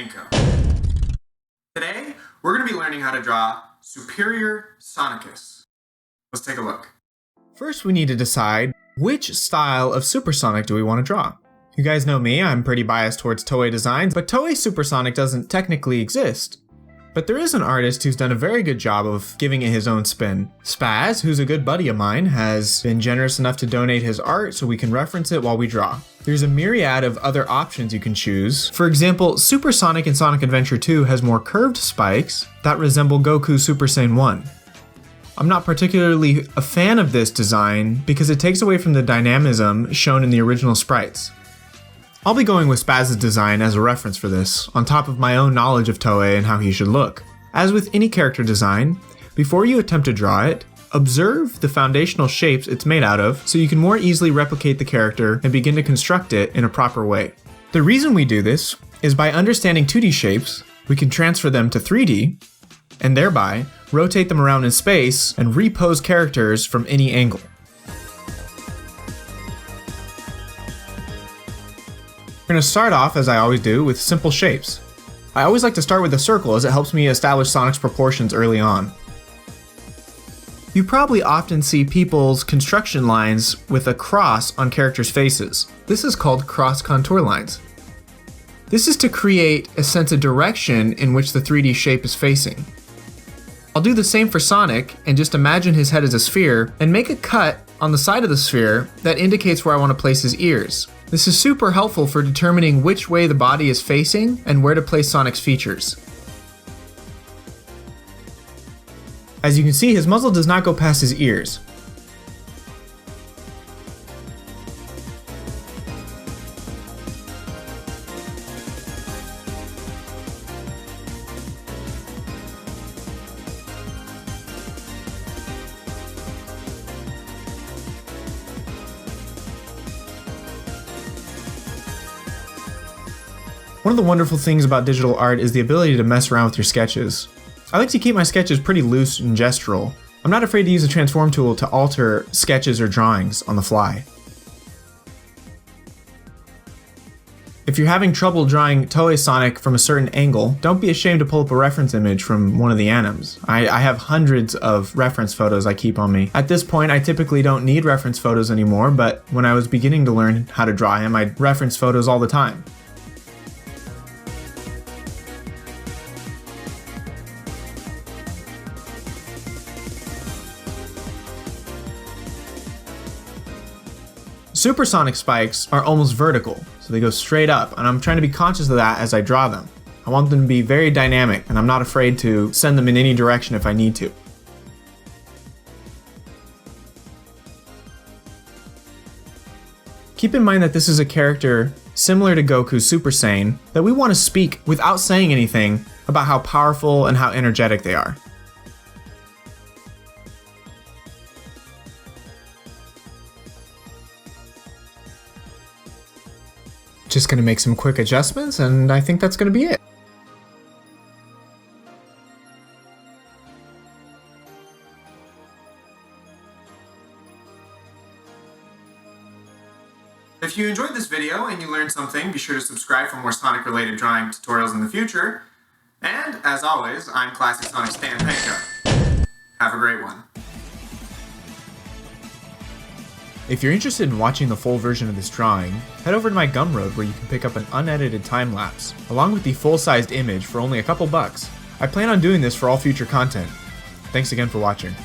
Panko. Today, we're going to be learning how to draw Superior Sonicus. Let's take a look. First, we need to decide which style of supersonic do we want to draw. You guys know me, I'm pretty biased towards Toei designs, but Toei Supersonic doesn't technically exist. But there is an artist who's done a very good job of giving it his own spin. Spaz, who's a good buddy of mine, has been generous enough to donate his art so we can reference it while we draw. There's a myriad of other options you can choose. For example, Supersonic in Sonic Adventure 2 has more curved spikes that resemble Goku's Super Saiyan 1. I'm not particularly a fan of this design because it takes away from the dynamism shown in the original sprites. I'll be going with Spaz's design as a reference for this, on top of my own knowledge of Toei and how he should look. As with any character design, before you attempt to draw it, observe the foundational shapes it's made out of so you can more easily replicate the character and begin to construct it in a proper way. The reason we do this is by understanding 2D shapes, we can transfer them to 3D, and thereby rotate them around in space and repose characters from any angle. We're going to start off, as I always do, with simple shapes. I always like to start with a circle as it helps me establish Sonic's proportions early on. You probably often see people's construction lines with a cross on characters' faces. This is called cross contour lines. This is to create a sense of direction in which the 3D shape is facing. I'll do the same for Sonic and just imagine his head as a sphere and make a cut on the side of the sphere that indicates where I want to place his ears. This is super helpful for determining which way the body is facing and where to place Sonic's features. As you can see, his muzzle does not go past his ears. One of the wonderful things about digital art is the ability to mess around with your sketches. I like to keep my sketches pretty loose and gestural. I'm not afraid to use a transform tool to alter sketches or drawings on the fly. If you're having trouble drawing Toei Sonic from a certain angle, don't be ashamed to pull up a reference image from one of the anims. I have hundreds of reference photos I keep on me. At this point, I typically don't need reference photos anymore, but when I was beginning to learn how to draw him, I'd reference photos all the time. Supersonic spikes are almost vertical, so they go straight up, and I'm trying to be conscious of that as I draw them. I want them to be very dynamic, and I'm not afraid to send them in any direction if I need to. Keep in mind that this is a character similar to Goku's Super Saiyan that we want to speak without saying anything about how powerful and how energetic they are. Just going to make some quick adjustments, and I think that's going to be it. If you enjoyed this video and you learned something, be sure to subscribe for more Sonic-related drawing tutorials in the future. And, as always, I'm Classic-Sonic Stan Panko. Have a great one. If you're interested in watching the full version of this drawing, head over to my Gumroad where you can pick up an unedited time-lapse, along with the full-sized image for only a couple bucks. I plan on doing this for all future content. Thanks again for watching.